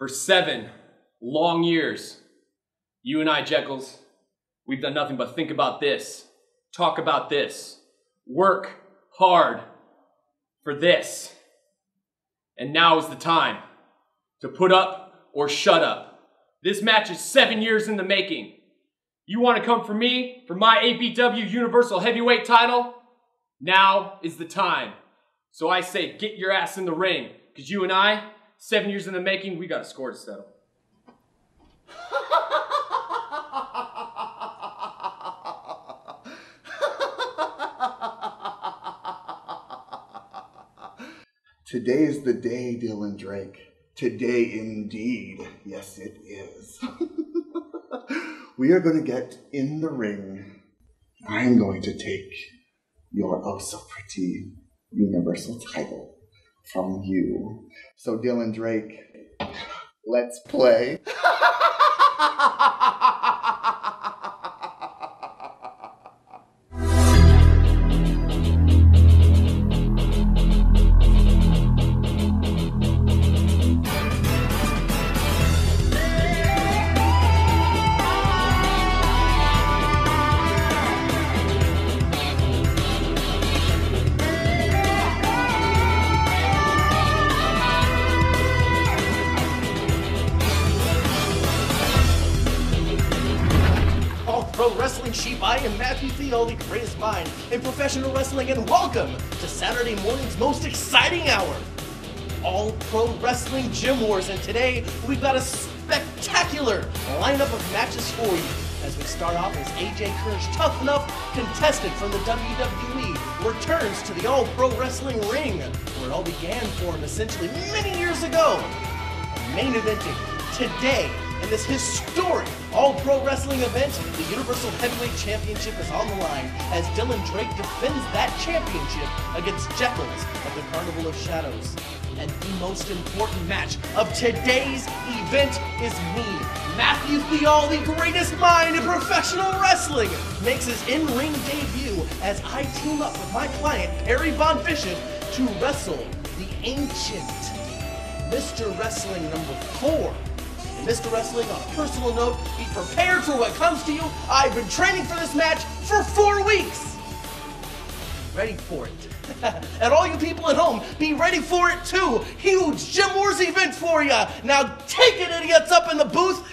For 7 long years, you and I, Jeckles, we've done nothing but think about this, talk about this, work hard for this. And now is the time to put up or shut up. This match is 7 years in the making. You want to come for me, for my APW Universal Heavyweight title? Now is the time. So I say get your ass in the ring, because you and I, 7 years in the making, we got a score to settle. Today is the day, Dylan Drake. Today indeed. Yes, it is. We are going to get in the ring. I'm going to take your oh so pretty Universal title from you. So Dylan Drake, let's play. Wrestling sheep, I am Matthew Theall, the greatest mind in professional wrestling, and welcome to Saturday morning's most exciting hour, All Pro Wrestling Gym Wars. And today we've got a spectacular lineup of matches for you. As we start off as AJ Kirsch, tough enough contestant from the WWE, returns to the All Pro Wrestling ring, where it all began for him essentially many years ago. Main eventing today. In this historic All-Pro Wrestling event, the Universal Heavyweight Championship is on the line as Dylan Drake defends that championship against Jeckles of the Carnival of Shadows. And the most important match of today's event is me, Matthew Theall, the greatest mind in professional wrestling, makes his in-ring debut as I team up with my client, Perry Von Fishon, to wrestle the ancient Mr. Wrestling number 4. Mr. Wrestling, on a personal note, be prepared for what comes to you. I've been training for this match for 4 weeks. Ready for it. And all you people at home, be ready for it too. Huge Gym Wars event for you. Now take it, idiots up in the booth.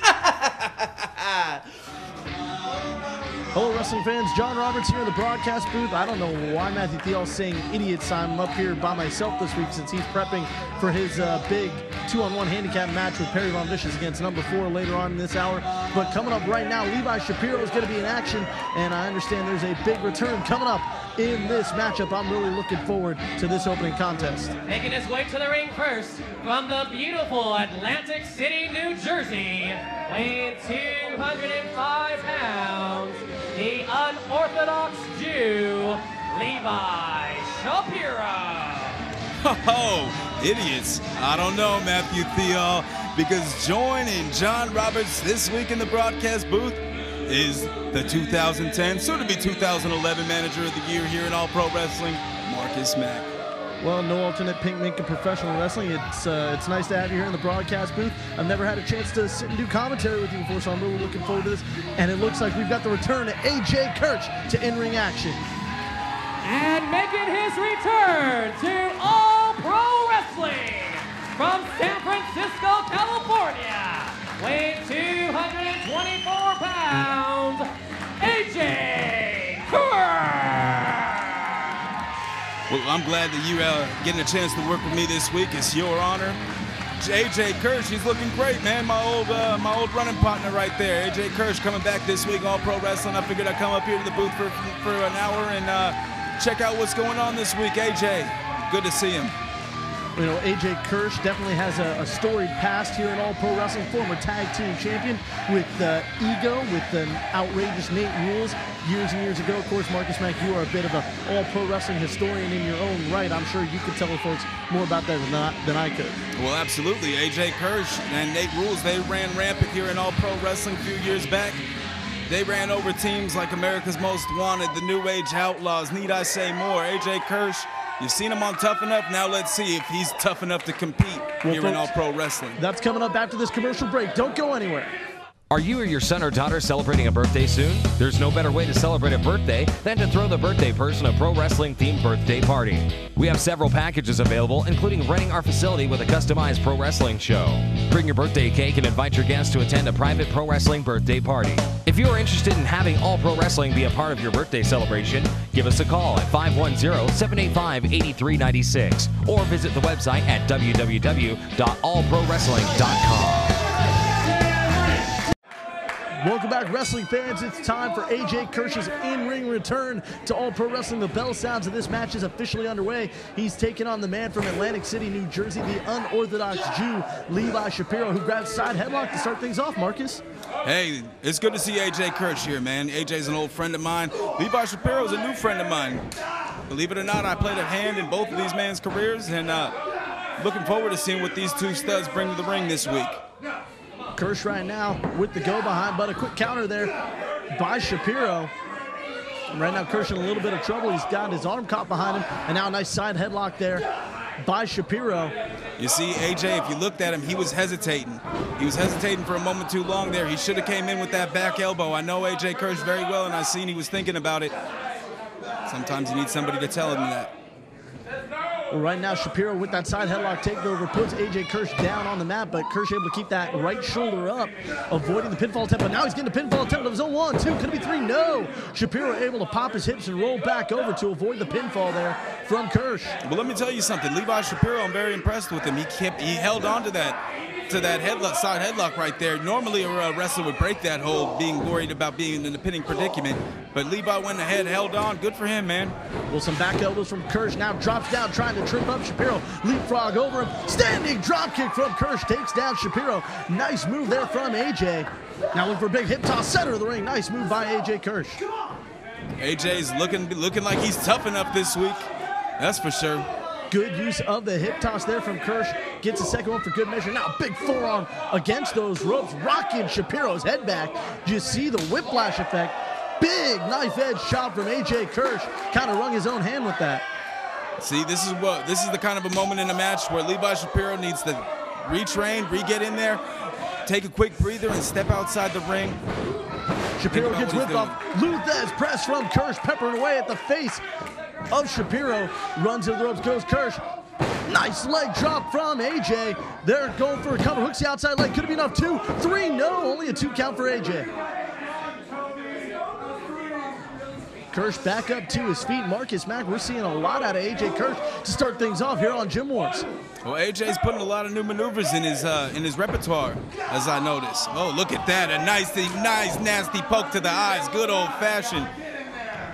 Hello wrestling fans, John Roberts here in the broadcast booth. I don't know why Matthew Theall is saying idiots. I'm up here by myself this week since he's prepping for his big 2-on-1 handicap match with Perry Von Fishon against number 4 later on in this hour. But coming up right now, Levi Shapiro is going to be in action, and I understand there's a big return coming up in this matchup. I'm really looking forward to this opening contest. Making his way to the ring first from the beautiful Atlantic City, New Jersey, weighing 205 pounds, the unorthodox Jew, Levi Shapiro. Oh, idiots. I don't know, Matthew Theall, because joining John Roberts this week in the broadcast booth is the 2010, soon-to-be 2011 Manager of the Year here in All Pro Wrestling, Marcus Mack. Well, no alternate pink mink in professional wrestling. It's nice to have you here in the broadcast booth. I've never had a chance to sit and do commentary with you before, so I'm really looking forward to this. And it looks like we've got the return of AJ Kirsch to in-ring action. And making his return to All Pro Wrestling from San Francisco, California, weighing 224 pounds, AJ Kirsch. Well, I'm glad that you getting a chance to work with me this week. It's your honor. AJ Kirsch, he's looking great, man. My old running partner right there. AJ Kirsch coming back this week, All Pro Wrestling. I figured I'd come up here to the booth for an hour and check out what's going on this week. AJ, good to see him. You know, AJ Kirsch definitely has a storied past here in All Pro Wrestling. Former tag team champion with Ego, with an outrageous Nate Rules years and years ago. Of course, Marcus Mack, you are a bit of an All Pro Wrestling historian in your own right. I'm sure you could tell the folks more about that than I could. Well, absolutely. AJ Kirsch and Nate Rules, they ran rampant here in All Pro Wrestling a few years back. They ran over teams like America's Most Wanted, the New Age Outlaws, need I say more. AJ Kirsch You've seen him on Tough Enough. Now let's see if he's tough enough to compete here in All Pro Wrestling. That's coming up after this commercial break. Don't go anywhere. Are you or your son or daughter celebrating a birthday soon? There's no better way to celebrate a birthday than to throw the birthday person a pro wrestling themed birthday party. We have several packages available, including renting our facility with a customized pro wrestling show. Bring your birthday cake and invite your guests to attend a private pro wrestling birthday party. If you are interested in having All Pro Wrestling be a part of your birthday celebration, give us a call at 510-785-8396 or visit the website at www.allprowrestling.com. Welcome back, wrestling fans. It's time for AJ Kirsch's in-ring return to All Pro Wrestling. The bell sounds and this match is officially underway. He's taking on the man from Atlantic City, New Jersey, the unorthodox Jew, Levi Shapiro, who grabs side headlock to start things off, Marcus. Hey, it's good to see AJ Kirsch here, man. AJ's an old friend of mine. Levi Shapiro's a new friend of mine. Believe it or not, I played a hand in both of these men's careers, and looking forward to seeing what these two studs bring to the ring this week. Kirsch right now with the go behind, but a quick counter there by Shapiro. Right now, Kirsch in a little bit of trouble. He's got his arm caught behind him, and now a nice side headlock there by Shapiro. You see, AJ, if you looked at him, he was hesitating. He was hesitating for a moment too long there. He should have came in with that back elbow. I know AJ Kirsch very well, and I seen he was thinking about it. Sometimes you need somebody to tell him that. Well, right now, Shapiro with that side headlock takeover puts AJ Kirsch down on the mat, but Kirsch able to keep that right shoulder up, avoiding the pinfall attempt. But now he's getting a pinfall attempt of his own. 1, 2, could it be 3? No! Shapiro able to pop his hips and roll back over to avoid the pinfall there from Kirsch. Well, let me tell you something. Levi Shapiro, I'm very impressed with him. He held on to that headlock, side headlock right there. Normally a wrestler would break that hold, being worried about being in a pinning predicament. But Levi went ahead, held on. Good for him, man. Well, some back elbows from Kirsch. Now drops down, trying to trip up Shapiro. Leapfrog over him. Standing drop kick from Kirsch. Takes down Shapiro. Nice move there from AJ. Now looking for a big hip toss, center of the ring. Nice move by AJ Kirsch. AJ's looking like he's tough enough this week. That's for sure. Good use of the hip toss there from Kirsch. Gets a second one for good measure. Now big forearm against those ropes, rocking Shapiro's head back. You see the whiplash effect. Big knife edge shot from AJ Kirsch. Kind of wrung his own hand with that. See, this is the kind of a moment in the match where Levi Shapiro needs to retrain, re-get in there, take a quick breather, and step outside the ring. Shapiro gets whipped off. Luthez press from Kirsch, peppering away at the face of Shapiro. Runs into the ropes, goes Kirsch. Nice leg drop from AJ. They're going for a cover. Hooks the outside leg. Could it be enough? 2, 3. No, only a 2 count for AJ. Kirsch back up to his feet. Marcus Mack, we're seeing a lot out of AJ Kirsch to start things off here on Gym Wars. Well, AJ's putting a lot of new maneuvers in his repertoire, as I notice. Oh, look at that. A nice, nasty poke to the eyes. Good old-fashioned.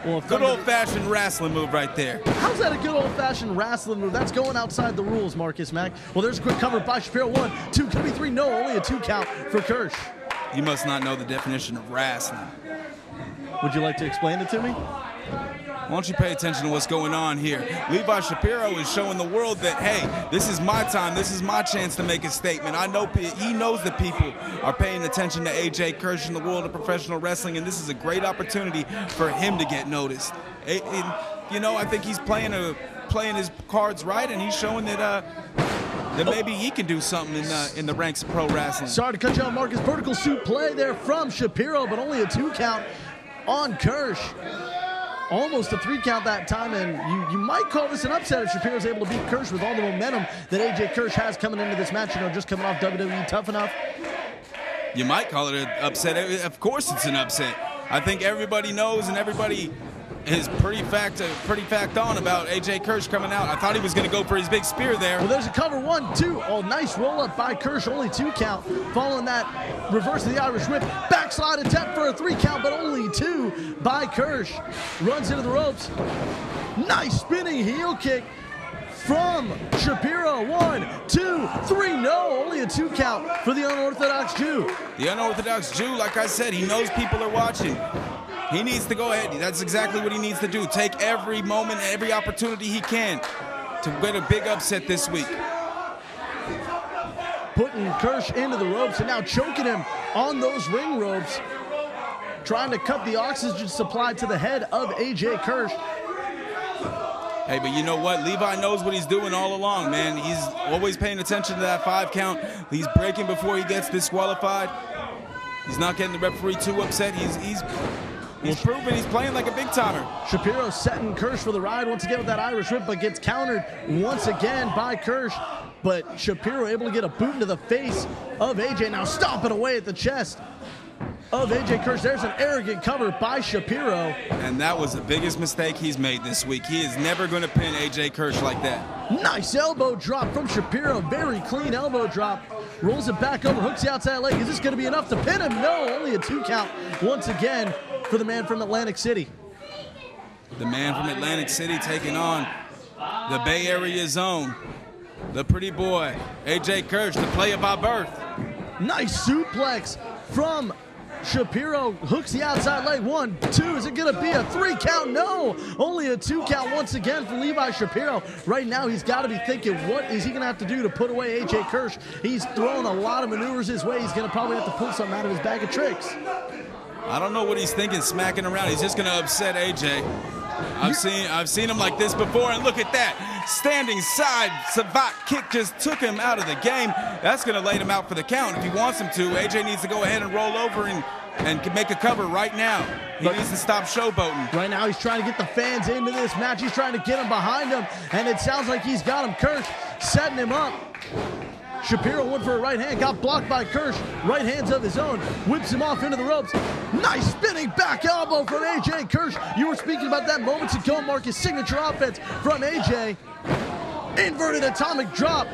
Well, good old-fashioned wrestling move right there. How's that a good old-fashioned wrestling move? That's going outside the rules, Marcus Mack. Well, there's a quick cover by Shapiro. 1, 2, could it be 3? No, only a 2 count for Kirsch. You must not know the definition of wrestling. Would you like to explain it to me? Why don't you pay attention to what's going on here? Levi Shapiro is showing the world that, hey, this is my time. This is my chance to make a statement. I know he knows that people are paying attention to AJ Kirsch in the world of professional wrestling, and this is a great opportunity for him to get noticed. You know, I think he's playing his cards right, and he's showing that maybe he can do something in the ranks of pro wrestling. Sorry to cut you off, Marcus. Vertical suit play there from Shapiro, but only a 2 count on Kirsch. Almost a 3 count that time, and you might call this an upset if Shapiro's able to beat Kirsch with all the momentum that AJ Kirsch has coming into this match, you know, just coming off WWE Tough Enough. You might call it an upset. Of course it's an upset. I think everybody knows and everybody is pretty fact on about AJ Kirsch coming out. I thought he was going to go for his big spear there. Well, there's a cover. 1, 2. Oh, nice roll up by Kirsch. Only 2 count. Following that, reverse of the Irish whip. Backslide attempt for a 3 count, but only 2 by Kirsch. Runs into the ropes. Nice spinning heel kick from Shapiro. 1, 2, 3. No, only a 2 count for the unorthodox Jew. The unorthodox Jew, like I said, he knows people are watching. He needs to go ahead. That's exactly what he needs to do. Take every moment, every opportunity he can to get a big upset this week. Putting Kirsch into the ropes and now choking him on those ring ropes. Trying to cut the oxygen supply to the head of AJ Kirsch. Hey, but you know what? Levi knows what he's doing all along, man. He's always paying attention to that 5 count. He's breaking before he gets disqualified. He's not getting the referee too upset. He's proven he's playing like a big timer. Shapiro setting Kirsch for the ride once again with that Irish whip, but gets countered once again by Kirsch. But Shapiro able to get a boot into the face of AJ. Now stomping away at the chest of AJ Kirsch. There's an arrogant cover by Shapiro. And that was the biggest mistake he's made this week. He is never going to pin AJ Kirsch like that. Nice elbow drop from Shapiro. Very clean elbow drop. Rolls it back over, hooks the outside leg. Is this going to be enough to pin him? No, only a 2 count once again for the man from Atlantic City. The man from Atlantic City taking on the Bay Area zone. The pretty boy, AJ Kirsch, the player by birth. Nice suplex from Shapiro. Hooks the outside leg. 1, 2. Is it going to be a 3 count? No. Only a 2 count once again for Levi Shapiro. Right now, he's got to be thinking, what is he going to have to do to put away AJ Kirsch? He's throwing a lot of maneuvers his way. He's going to probably have to pull something out of his bag of tricks. I don't know what he's thinking, smacking around. He's just going to upset AJ. I've seen him like this before, and look at that. Standing side savate kick just took him out of the game. That's going to lay him out for the count if he wants him to. AJ needs to go ahead and roll over and make a cover right now. He needs to stop showboating. Right now he's trying to get the fans into this match. He's trying to get them behind him, and it sounds like he's got him. Kirsch setting him up. Shapiro went for a right hand, got blocked by Kirsch. Right hands of his own, whips him off into the ropes. Nice spinning back elbow from AJ Kirsch. You were speaking about that moments ago, Marcus. Signature offense from AJ. Inverted atomic drop.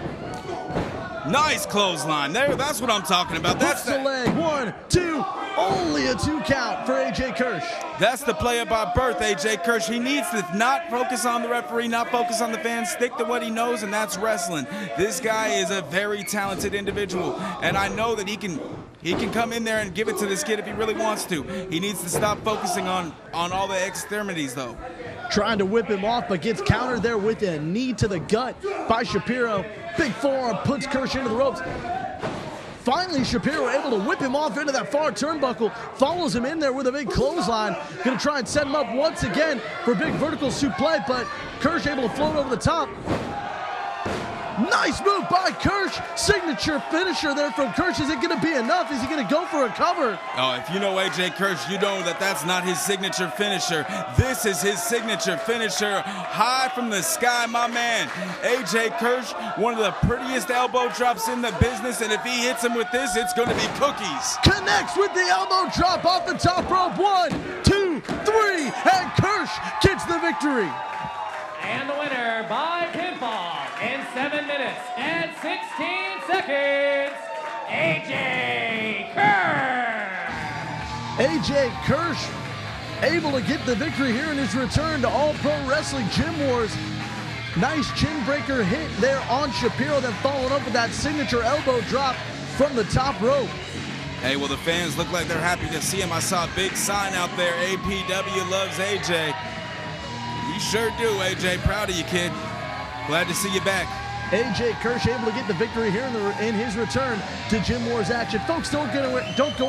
Nice clothesline. That's what I'm talking about. That's the leg. 1, 2. Only a 2 count for AJ Kirsch. That's the player by birth, AJ Kirsch. He needs to not focus on the referee, not focus on the fans, stick to what he knows, and that's wrestling. This guy is a very talented individual, and I know that he can come in there and give it to this kid if he really wants to. He needs to stop focusing on all the extremities, though. Trying to whip him off, but gets countered there with a knee to the gut by Shapiro. Big forearm puts Kirsch into the ropes. Finally, Shapiro able to whip him off into that far turnbuckle. Follows him in there with a big clothesline. Gonna try and set him up once again for a big vertical suplex, but Kirsch able to float over the top. Nice move by Kirsch. Signature finisher there from Kirsch. Is it going to be enough? Is he going to go for a cover? Oh, if you know AJ Kirsch, you know that that's not his signature finisher. This is his signature finisher. High from the sky, my man. AJ Kirsch, one of the prettiest elbow drops in the business, and if he hits him with this, it's going to be cookies. Connects with the elbow drop off the top rope. 1, 2, 3, and Kirsch gets the victory. And the winner by pinfall in 7 minutes and 16 seconds, AJ Kirsch. AJ Kirsch able to get the victory here in his return to All Pro Wrestling Gym Wars. Nice chin breaker hit there on Shapiro, then followed up with that signature elbow drop from the top rope. Hey, well, the fans look like they're happy to see him. I saw a big sign out there, APW loves AJ. You sure do, AJ. Proud of you, kid. Glad to see you back. AJ Kirsch able to get the victory here in his return to Gym Wars action. Folks, don't go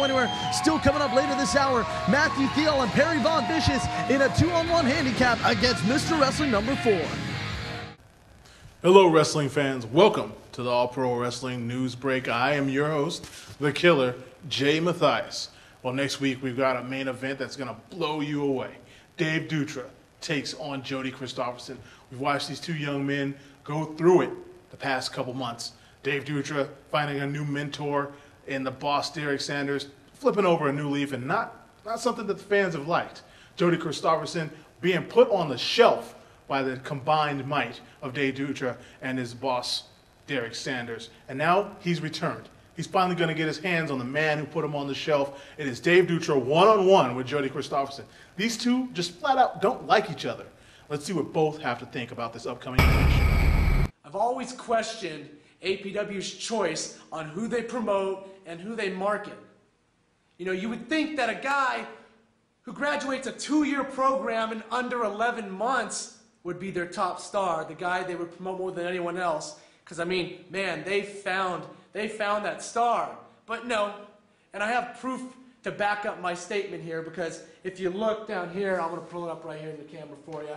anywhere. Still coming up later this hour, Matthew Theall and Perry Von Vicious in a 2-on-1 handicap against Mr. Wrestling number 4. Hello, wrestling fans. Welcome to the All Pro Wrestling News Break. I am your host, the killer, Jay Mathias. Well, next week we've got a main event that's going to blow you away. Dave Dutra takes on Jody Christopherson. We've watched these two young men go through it the past couple months. Dave Dutra finding a new mentor in the boss Derek Sanders, flipping over a new leaf, and not something that the fans have liked. Jody Christopherson being put on the shelf by the combined might of Dave Dutra and his boss Derek Sanders. And now he's returned. He's finally going to get his hands on the man who put him on the shelf. It is Dave Dutra one-on-one with Jody Christopherson. These two just flat out don't like each other. Let's see what both have to think about this upcoming match. I've always questioned APW's choice on who they promote and who they market. You know, you would think that a guy who graduates a 2-year program in under 11 months would be their top star, the guy they would promote more than anyone else. Because, I mean, man, they found that star. But no, and I have proof to back up my statement here, because if you look down here, I'm going to pull it up right here in the camera for you.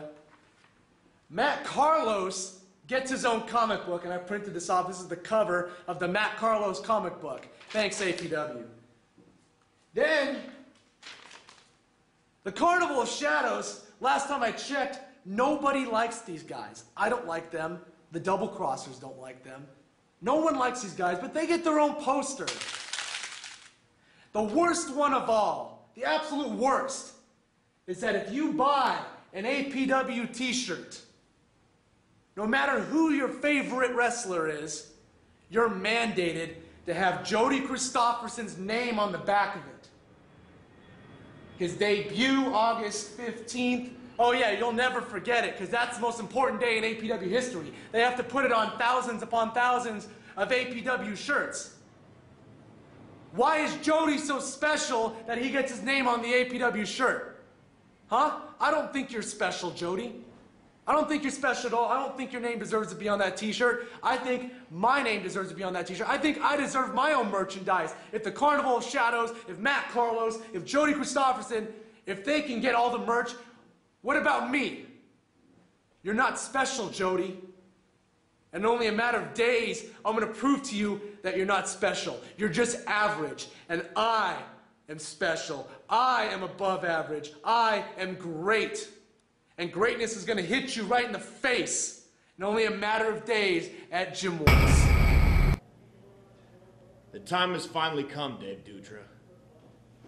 Matt Carlos gets his own comic book, and I printed this off. This is the cover of the Matt Carlos comic book. Thanks, APW. Then, the Carnival of Shadows, last time I checked, nobody likes these guys. I don't like them. The double crossers don't like them. No one likes these guys, but they get their own poster. The worst one of all, the absolute worst, is that if you buy an APW t-shirt, no matter who your favorite wrestler is, you're mandated to have Jody Christopherson's name on the back of it. His debut, August 15th. Oh yeah, you'll never forget it, because that's the most important day in APW history. They have to put it on thousands upon thousands of APW shirts. Why is Jody so special that he gets his name on the APW shirt? Huh? I don't think you're special, Jody. I don't think you're special at all. I don't think your name deserves to be on that t-shirt. I think my name deserves to be on that t-shirt. I think I deserve my own merchandise. If the Carnival of Shadows, if Matt Carlos, if Jody Christopherson, if they can get all the merch, what about me? You're not special, Jody. And in only a matter of days, I'm going to prove to you that you're not special. You're just average. And I am special. I am above average. I am great. And greatness is going to hit you right in the face in only a matter of days at Gym Wars. The time has finally come, Dave Dutra.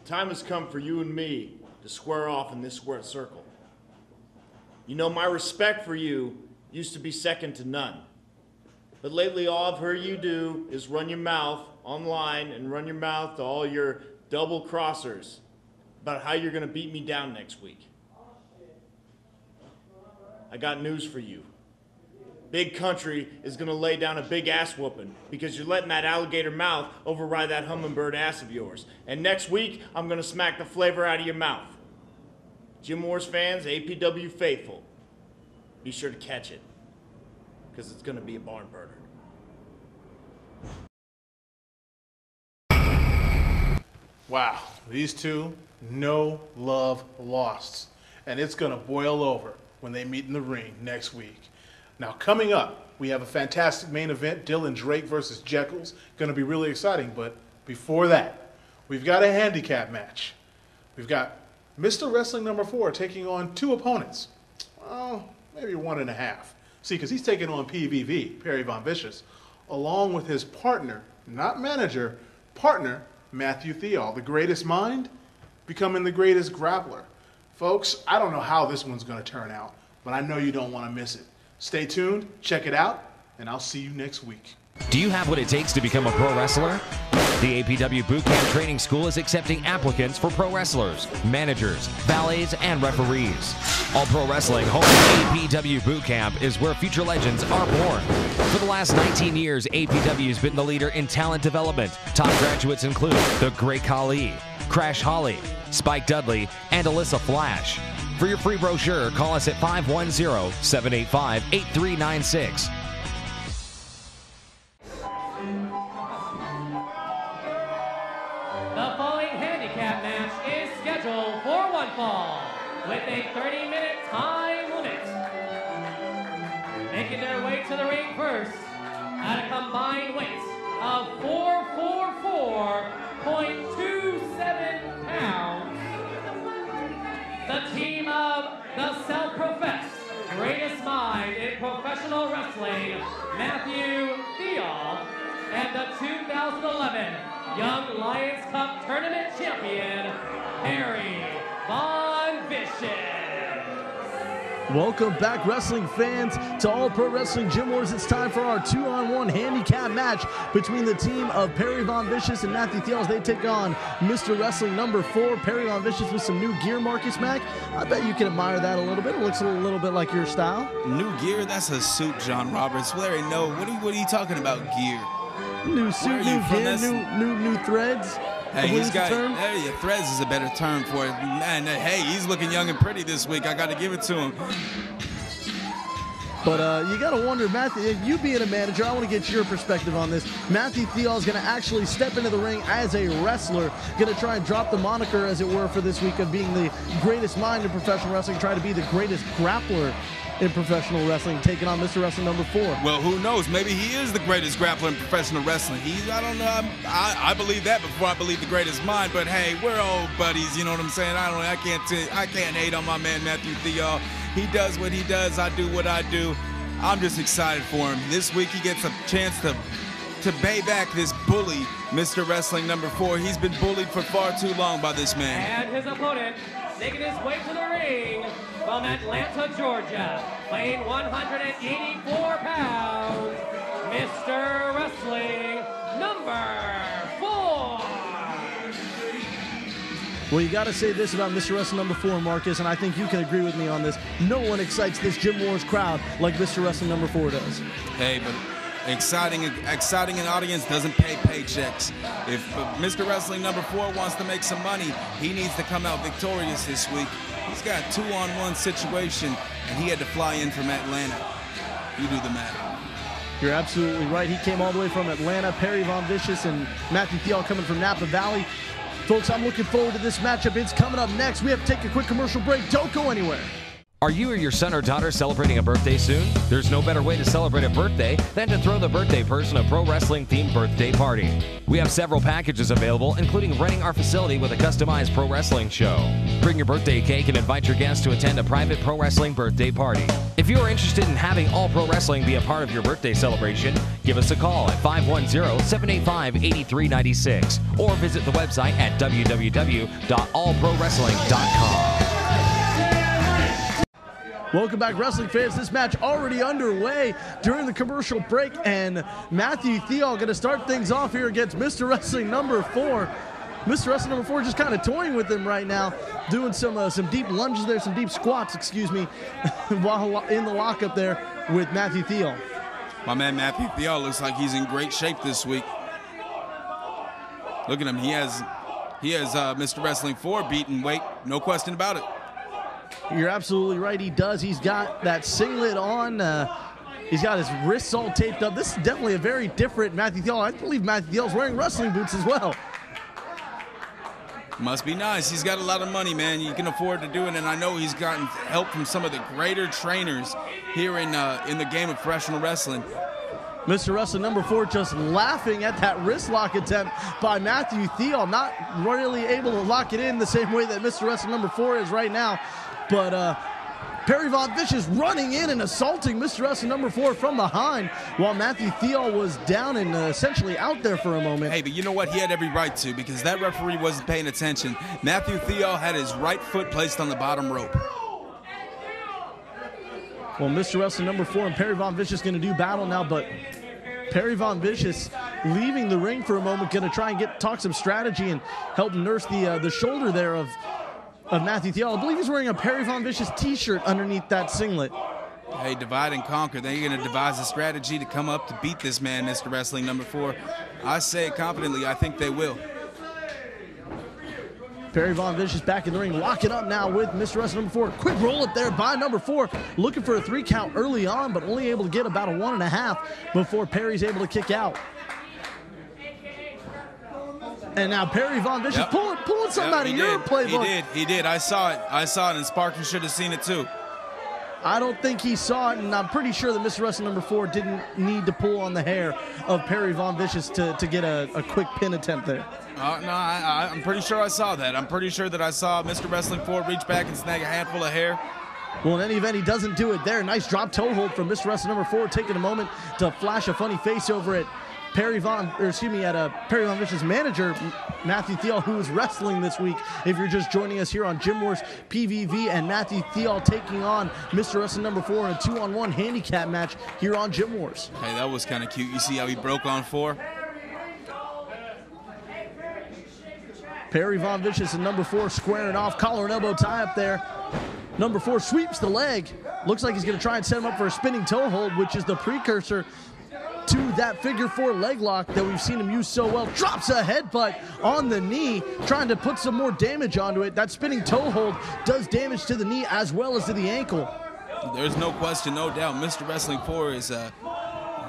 The time has come for you and me to square off in this square circle. You know, my respect for you used to be second to none. But lately, all I've heard you do is run your mouth online and run your mouth to all your double crossers about how you're going to beat me down next week. I got news for you. Big Country is going to lay down a big ass whooping because you're letting that alligator mouth override that hummingbird ass of yours. And next week, I'm going to smack the flavor out of your mouth. Gym Wars fans, APW faithful, be sure to catch it because it's going to be a barn burner. Wow, these two, no love lost. And it's going to boil over when they meet in the ring next week. Now, coming up, we have a fantastic main event, Dylan Drake versus Jeckles. Going to be really exciting, but before that, we've got a handicap match. We've got Mr. Wrestling number 4 taking on 2 opponents. Well, maybe 1.5. See, because he's taking on PVV, Perry Von Vicious, along with his partner, not manager, partner, Matthew Theall, the greatest mind, becoming the greatest grappler. Folks, I don't know how this one's going to turn out, but I know you don't want to miss it. Stay tuned, check it out, and I'll see you next week. Do you have what it takes to become a pro wrestler? The APW Bootcamp Training School is accepting applicants for pro wrestlers, managers, valets, and referees. All Pro Wrestling home APW Bootcamp is where future legends are born. For the last 19 years, APW has been the leader in talent development. Top graduates include the Great Khali, Crash Holly, Spike Dudley, and Alyssa Flash. For your free brochure, call us at 510-785-8396. The following handicap match is scheduled for one fall with a 30-minute time limit. Making their way to the ring first at a combined weight of 444.27 pounds. The team of the self-professed greatest mind in professional wrestling, Matthew Theall, and the 2011 Young Lions Cup Tournament Champion, Perry Von Vicious. Welcome back, wrestling fans, to All Pro Wrestling Gym Wars. It's time for our 2-on-1 handicap match between the team of Perry Von Vicious and Matthew Theall as they take on Mr. Wrestling number 4, Perry Von Vicious, with some new gear, Marcus Mack. I bet you can admire that a little bit. It looks a little bit like your style. New gear? That's a suit, John Roberts. Larry, no. What are you talking about, gear? New suit, new gear, new threads. Hey, he's got, hey, threads is a better term for it. Man, hey, he's looking young and pretty this week. I got to give it to him. But you got to wonder, Matthew, you being a manager, I want to get your perspective on this. Matthew Theall is going to actually step into the ring as a wrestler, going to try and drop the moniker, as it were, for this week of being the greatest mind in professional wrestling, try to be the greatest grappler in professional wrestling, taking on Mr. Wrestling number 4. Well, who knows? Maybe he is the greatest grappler in professional wrestling. I don't know. I believe that before I believe the greatest mind. But hey, we're old buddies. You know what I'm saying? I can't hate on my man Matthew Theall. He does what he does. I do what I do. I'm just excited for him. This week he gets a chance to pay back this bully, Mr. Wrestling number 4. He's been bullied for far too long by this man. And his opponent, making his way to the ring from Atlanta, Georgia, weighing 184 pounds, Mr. Wrestling number 4. Well, you got to say this about Mr. Wrestling number 4, Marcus, and I think you can agree with me on this. No one excites this Gym Wars crowd like Mr. Wrestling number 4 does. Hey, but exciting an audience doesn't pay paychecks. If Mr. Wrestling number 4 wants to make some money, he needs to come out victorious this week. He's got a 2-on-1 situation, and he had to fly in from Atlanta. You do the math. You're absolutely right. He came all the way from Atlanta. Perry Von Vicious and Matthew Theall coming from Napa Valley. Folks, I'm looking forward to this matchup. It's coming up next. We have to take a quick commercial break. Don't go anywhere. Are you or your son or daughter celebrating a birthday soon? There's no better way to celebrate a birthday than to throw the birthday person a pro wrestling themed birthday party. We have several packages available, including renting our facility with a customized pro wrestling show. Bring your birthday cake and invite your guests to attend a private pro wrestling birthday party. If you are interested in having all pro wrestling be a part of your birthday celebration, give us a call at 510-785-8396 or visit the website at www.allprowrestling.com. Welcome back, wrestling fans. This match already underway during the commercial break, and Matthew Theall going to start things off here against Mr. Wrestling number 4. Mr. Wrestling number 4 just kind of toying with him right now, doing some deep lunges there, some deep squats, excuse me, while in the lockup there with Matthew Theall. My man Matthew Theall looks like he's in great shape this week. Look at him. He has Mr. Wrestling 4 beaten weight, no question about it. You're absolutely right. He does. He's got that singlet on. He's got his wrists all taped up. This is definitely a very different Matthew Theall. I believe Matthew Theall's wearing wrestling boots as well. Must be nice. He's got a lot of money, man. You can afford to do it, and I know he's gotten help from some of the greater trainers here in the game of professional wrestling. Mr. Wrestling number 4 just laughing at that wrist lock attempt by Matthew Theall. Not really able to lock it in the same way that Mr. Wrestling number 4 is right now. But Perry Von Vicious running in and assaulting Mr. Wrestling number 4 from behind while Matthew Theall was down and essentially out there for a moment. Hey, but you know what? He had every right to, because that referee wasn't paying attention. Matthew Theall had his right foot placed on the bottom rope. Well, Mr. Wrestling number 4 and Perry Von Vicious going to do battle now, but Perry Von Vicious leaving the ring for a moment, going to try and talk some strategy and help nurse the shoulder there of Matthew Theall. I believe he's wearing a Perry Von Vicious t-shirt underneath that singlet. Hey, divide and conquer. They're going to devise a strategy to come up to beat this man, Mr. Wrestling number 4. I say it confidently. I think they will. Perry Von Vicious back in the ring, locking up now with Mr. Wrestling number 4. Quick roll up there by number 4, looking for a 3 count early on, but only able to get about a 1.5 before Perry's able to kick out. And now Perry Von Vicious pulling something out of your playbook. He did. I saw it, and Sparkin should have seen it too. I don't think he saw it, and I'm pretty sure that Mr. Wrestling number 4 didn't need to pull on the hair of Perry Von Vicious to get a quick pin attempt there. No, I'm pretty sure I saw that. I'm pretty sure that I saw Mr. Wrestling 4 reach back and snag a handful of hair. Well, in any event, he doesn't do it there. Nice drop toe hold from Mr. Wrestling number 4, taking a moment to flash a funny face over at Perry Von Vicious' manager, Matthew Theall, who is wrestling this week. If you're just joining us here on Gym Wars PVV, and Matthew Theall taking on Mr. Wrestling number 4 in a 2-on-1 handicap match here on Gym Wars. Hey, that was kind of cute. You see how he broke on 4? Perry Von Vicious and number 4 squaring off, collar and elbow tie up there. Number 4 sweeps the leg. Looks like he's going to try and set him up for a spinning toe hold, which is the precursor to that figure 4 leg lock that we've seen him use so well. Drops a headbutt on the knee, trying to put some more damage onto it. That spinning toe hold does damage to the knee as well as to the ankle. There's no question, no doubt. Mr. Wrestling 4 is a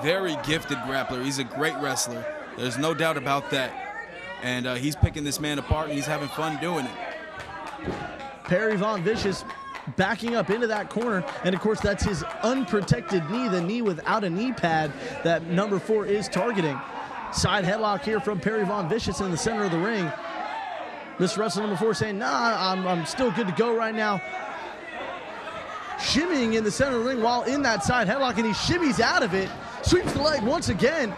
very gifted grappler. He's a great wrestler. There's no doubt about that. And he's picking this man apart, and he's having fun doing it. Perry Von Vicious backing up into that corner, and of course that's his unprotected knee, the knee without a knee pad that number 4 is targeting. Side headlock here from Perry Von Vicious in the center of the ring. Mr. Wrestler number 4 saying, nah, I'm still good to go right now. Shimmying in the center of the ring while in that side headlock, and he shimmies out of it, sweeps the leg once again.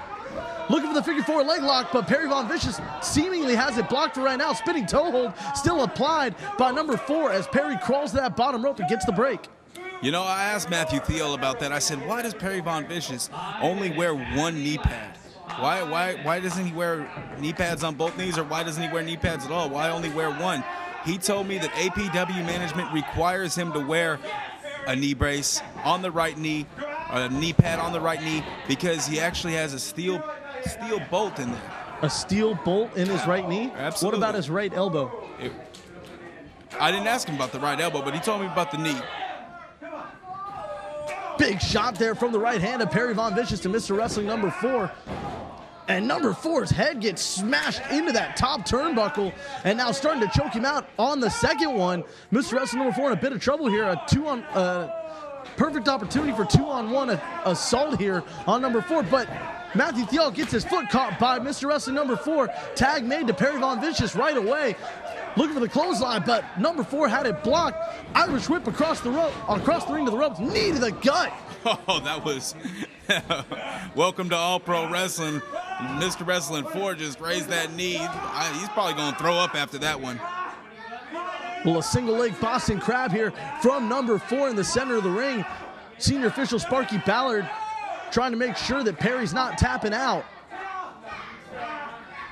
Looking for the figure 4 leg lock, but Perry Von Vicious seemingly has it blocked for right now. Spinning toe hold still applied by number 4 as Perry crawls to that bottom rope and gets the break. You know, I asked Matthew Theall about that. I said, why does Perry Von Vicious only wear one knee pad? Why doesn't he wear knee pads on both knees, or why doesn't he wear knee pads at all? Why only wear one? He told me that APW management requires him to wear a knee brace on the right knee, a knee pad on the right knee, because he actually has a steel bolt in there. A steel bolt in his right knee? Absolutely. What about his right elbow? I didn't ask him about the right elbow, but he told me about the knee. Big shot there from the right hand of Perry Von Vicious to Mr. Wrestling number 4. And number 4's head gets smashed into that top turnbuckle, and now starting to choke him out on the second one. Mr. Wrestling number 4 in a bit of trouble here. Perfect opportunity for 2-on-1 assault here on number 4, but Matthew Theall gets his foot caught by Mr. Wrestling number 4. Tag made to Perry Von Vicious right away. Looking for the clothesline, but number 4 had it blocked. Irish whip across the ring to the ropes, knee to the gut. Oh, that was welcome to All Pro Wrestling. Mr. Wrestling 4 just raised that knee. He's probably going to throw up after that one. Well, a single leg Boston Crab here from number 4 in the center of the ring. Senior official Sparky Ballard trying to make sure that Perry's not tapping out.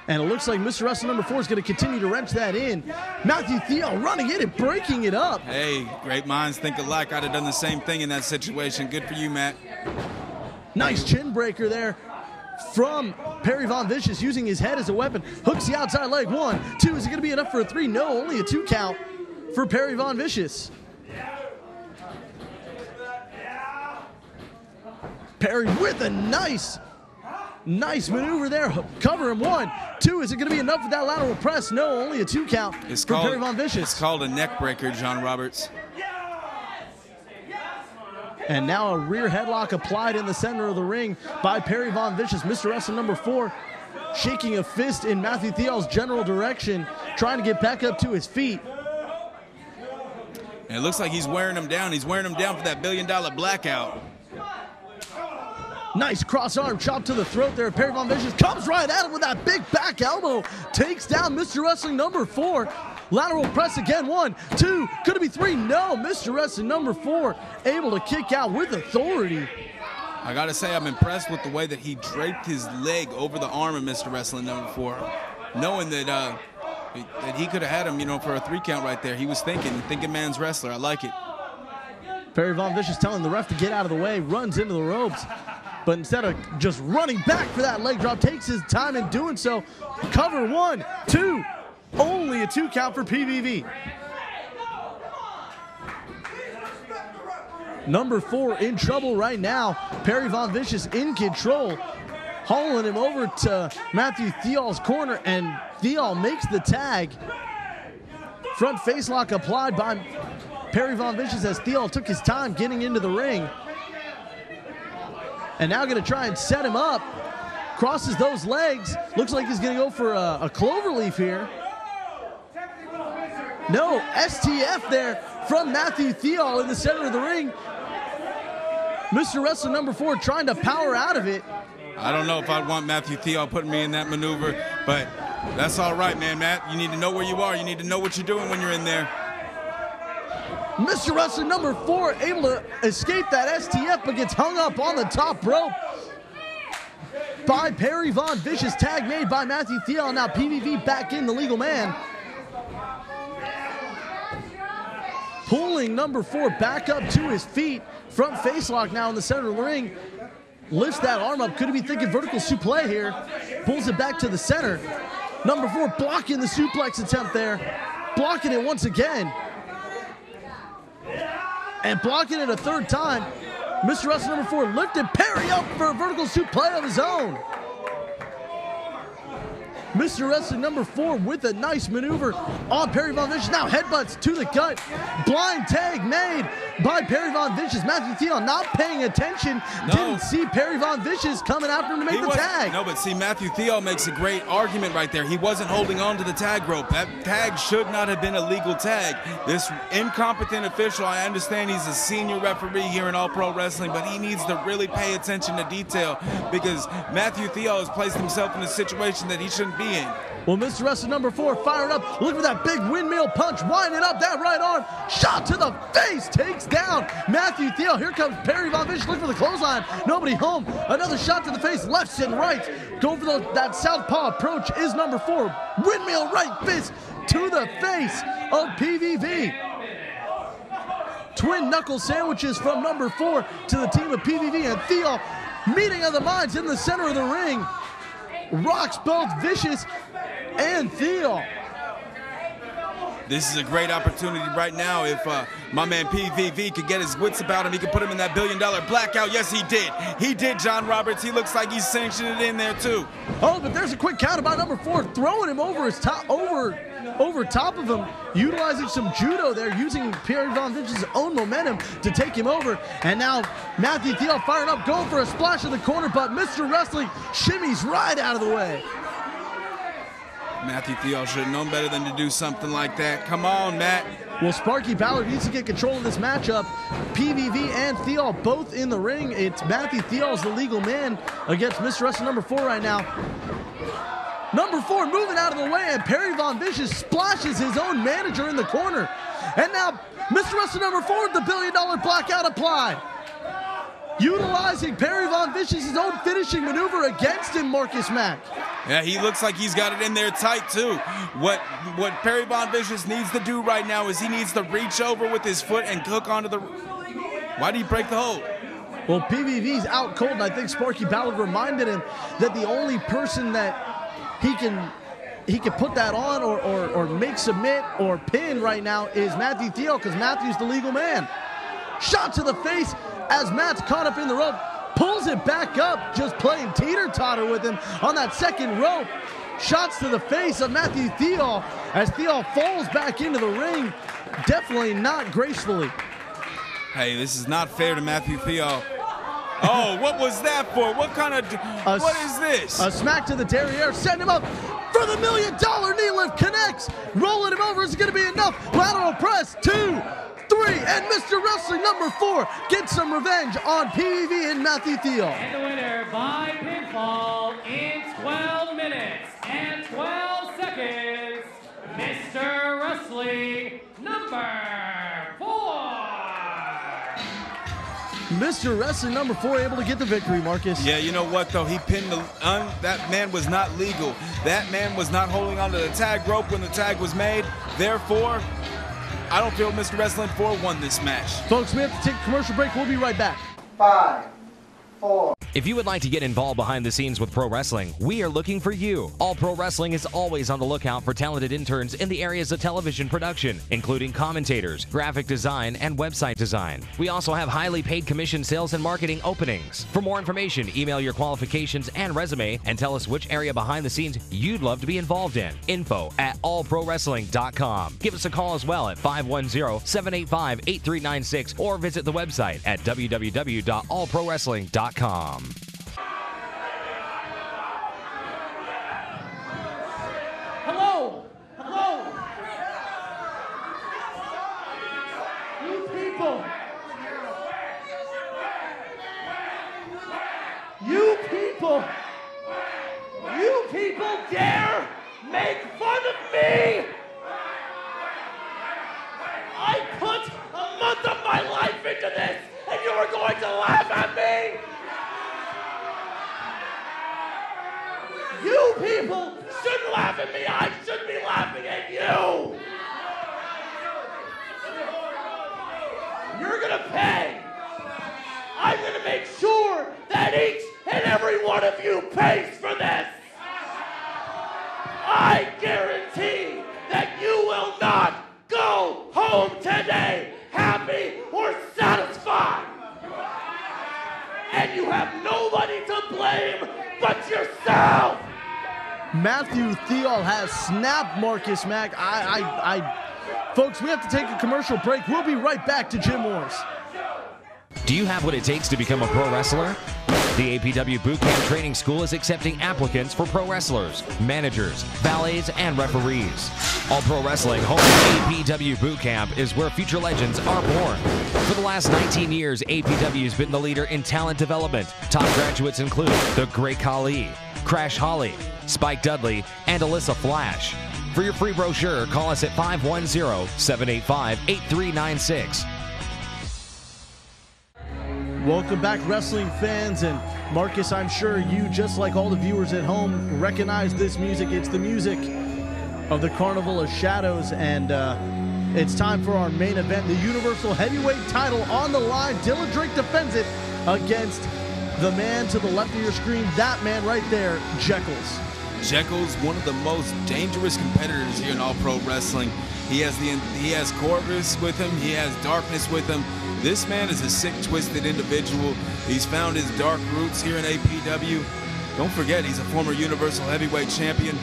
And it looks like Mr. Wrestling number 4 is going to continue to wrench that in. Matthew Theall running in and breaking it up. Hey, great minds think alike. I'd have done the same thing in that situation. Good for you, Matt. Nice chin breaker there from Perry Von Vicious, using his head as a weapon. Hooks the outside leg. 1, 2. Is it going to be enough for a 3? No, only a 2 count for Perry Von Vicious. Perry with a nice maneuver there. Cover him. 1, 2. Is it going to be enough for that lateral press? No, only a 2 count for Perry Von Vicious. It's called a neck breaker, John Roberts. And now a rear headlock applied in the center of the ring by Perry Von Vicious. Mr. Wrestling number 4 shaking a fist in Matthew Theall's general direction, trying to get back up to his feet. And it looks like he's wearing him down. He's wearing him down for that $1 billion blackout. Nice cross arm chop to the throat there. Perry Von Vicious comes right at him with that big back elbow. Takes down Mr. Wrestling number 4. Lateral press again. 1, 2. Could it be 3? No. Mr. Wrestling number 4 able to kick out with authority. I got to say, I'm impressed with the way that he draped his leg over the arm of Mr. Wrestling number 4. Knowing that he could have had him, for a 3 count right there. He was thinking man's wrestler. I like it. Perry Von Vicious telling the ref to get out of the way, runs into the ropes. But instead of just running back for that leg drop, takes his time in doing so. Cover. 1, 2. Only a 2 count for PVV. Number 4 in trouble right now. Perry Von Vicious in control. Hauling him over to Matthew Theall's corner, and Theall makes the tag. Front face lock applied by Perry Von Vicious as Theall took his time getting into the ring. And now going to try and set him up. Crosses those legs. Looks like he's going to go for a cloverleaf here. No, STF there from Matthew Theall in the center of the ring. Mr. Wrestler number 4 trying to power out of it. I don't know if I'd want Matthew Theall putting me in that maneuver, but that's all right, man, Matt. You need to know where you are. You need to know what you're doing when you're in there. Mr. Wrestler number 4 able to escape that STF, but gets hung up on the top rope by Perry Von Vicious. Tag made by Matthew Theall. Now PVV back in the legal man. Pulling number 4 back up to his feet. Front face lock now in the center of the ring. Lifts that arm up. Could he be thinking vertical suplex here? Pulls it back to the center. Number 4 blocking the suplex attempt there. Blocking it once again. And blocking it a third time, Mr. Wrestling number 4 lifted Perry up for a vertical suplex of his own. Mr. Wrestling number 4 with a nice maneuver on Perry Von Vicious. Now headbutts to the gut. Blind tag made by Perry Von Vicious. Matthew Theall not paying attention. No. Didn't see Perry Von Vicious coming after him to make the tag. No, but see, Matthew Theall makes a great argument right there. He wasn't holding on to the tag rope. That tag should not have been a legal tag. This incompetent official, I understand he's a senior referee here in All Pro Wrestling, but he needs to really pay attention to detail because Matthew Theall has placed himself in a situation that he shouldn't be in. Well, Mr. Wrestling number 4 fired up. Look for that big windmill punch, winding up that right arm. Shot to the face, takes down Matthew Theall. Here comes Perry Von Vicious, looking for the clothesline. Nobody home. Another shot to the face, left and right. Go for that southpaw approach is number 4. Windmill right fist to the face of PVV. Twin knuckle sandwiches from number 4 to the team of PVV and Theall. Meeting of the minds in the center of the ring. Rocks both Vicious and Theall. This is a great opportunity right now. If my man PVV could get his wits about him, he could put him in that $1 billion blackout. Yes, he did. He did, John Roberts. He looks like he's sanctioned it in there, too. Oh, but there's a quick counter by number 4, throwing him over his top, over top of him, utilizing some judo there, using Perry Von Vicious' own momentum to take him over. And now Matthew Theall firing up, going for a splash in the corner, but Mr. Wrestling shimmies right out of the way. Matthew Theall should have known better than to do something like that. Come on, Matt. Well, Sparky Ballard needs to get control of this matchup. PVV and Theall both in the ring. It's Matthew Theall's the legal man against Mr. Wrestling number 4 right now. Number 4 moving out of the way, and Perry Von Vicious splashes his own manager in the corner. And now Mr. Wrestling number 4 with the $1 billion blackout applied. Utilizing Perry Von Vicious' own finishing maneuver against him, Marcus Mack. Yeah, he looks like he's got it in there tight, too. What Perry Von Vicious needs to do right now is he needs to reach over with his foot and hook onto the... Why did he break the hold? Well, PVV's out cold, and I think Sparky Ballard reminded him that the only person that he can put that on or make submit or pin right now is Matthew Theall, because Matthew's the legal man. Shot to the face as Matt's caught up in the rope, pulls it back up, just playing teeter-totter with him on that second rope. Shots to the face of Matthew Theall as Theall falls back into the ring, definitely not gracefully. Hey, this is not fair to Matthew Theall. Oh, what was that for? What kind of... what is this? A smack to the derriere, setting him up for the $1 million knee lift, connects, rolling him over. Is it going to be enough? Lateral press, 2, 3, and Mr. Wrestling number 4 gets some revenge on PVV and Matthew Theall. And the winner by pinfall in 12 minutes and 12 seconds, Mr. Wrestling number 4. Mr. Wrestling number 4 able to get the victory, Marcus. Yeah, you know what, though? He pinned that man was not legal. That man was not holding onto the tag rope when the tag was made. Therefore, I don't feel Mr. Wrestling 4 won this match. Folks, we have to take a commercial break. We'll be right back. 5, 4. If you would like to get involved behind the scenes with pro wrestling, we are looking for you. All Pro Wrestling is always on the lookout for talented interns in the areas of television production, including commentators, graphic design, and website design. We also have highly paid commission sales and marketing openings. For more information, email your qualifications and resume and tell us which area behind the scenes you'd love to be involved in. info@allprowrestling.com. Give us a call as well at 510-785-8396 or visit the website at www.allprowrestling.com. Hello! Hello! You people! You people! You people dare make fun of me! I put a month of my life into this, and you are going to laugh at me! You people shouldn't laugh at me. I should be laughing at you. You're going to pay. I'm going to make sure that each and every one of you pays for this. I guarantee that you will not go home today happy or sad. yourself! Matthew Theall has snapped Marcus Mack. Folks, we have to take a commercial break. We'll be right back to Gym Wars. Do you have what it takes to become a pro wrestler? The APW Bootcamp Training School is accepting applicants for pro wrestlers, managers, valets, and referees. All Pro Wrestling home APW Bootcamp is where future legends are born. For the last 19 years, APW has been the leader in talent development. Top graduates include The Great Khali, Crash Holly, Spike Dudley, and Alyssa Flash. For your free brochure, call us at 510-785-8396. Welcome back, wrestling fans. And Marcus, I'm sure you, just like all the viewers at home, recognize this music. It's the music of the Carnival of Shadows, and it's time for our main event. The Universal Heavyweight title on the line. Dylan Drake defends it against the man to the left of your screen. That man right there, Jeckles. Jeckles, one of the most dangerous competitors here in All Pro Wrestling. He has Corvus with him. He has Darkness with him. This man is a sick, twisted individual. He's found his dark roots here in APW. Don't forget, he's a former Universal Heavyweight Champion.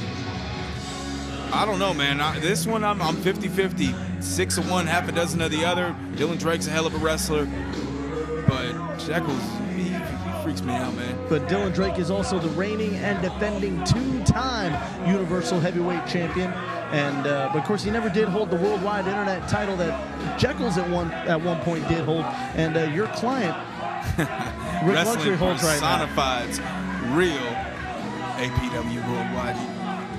I don't know, man. This one, I'm 50-50. 6 of one, half a dozen of the other. Dylan Drake's a hell of a wrestler. But Jeckles, he freaks me out, man. But Dylan Drake is also the reigning and defending 2-time Universal Heavyweight Champion. And but of course, he never did hold the worldwide internet title that Jeckles at one point did hold. And your client, Rick Luxury, holds right now. Personified's real APW worldwide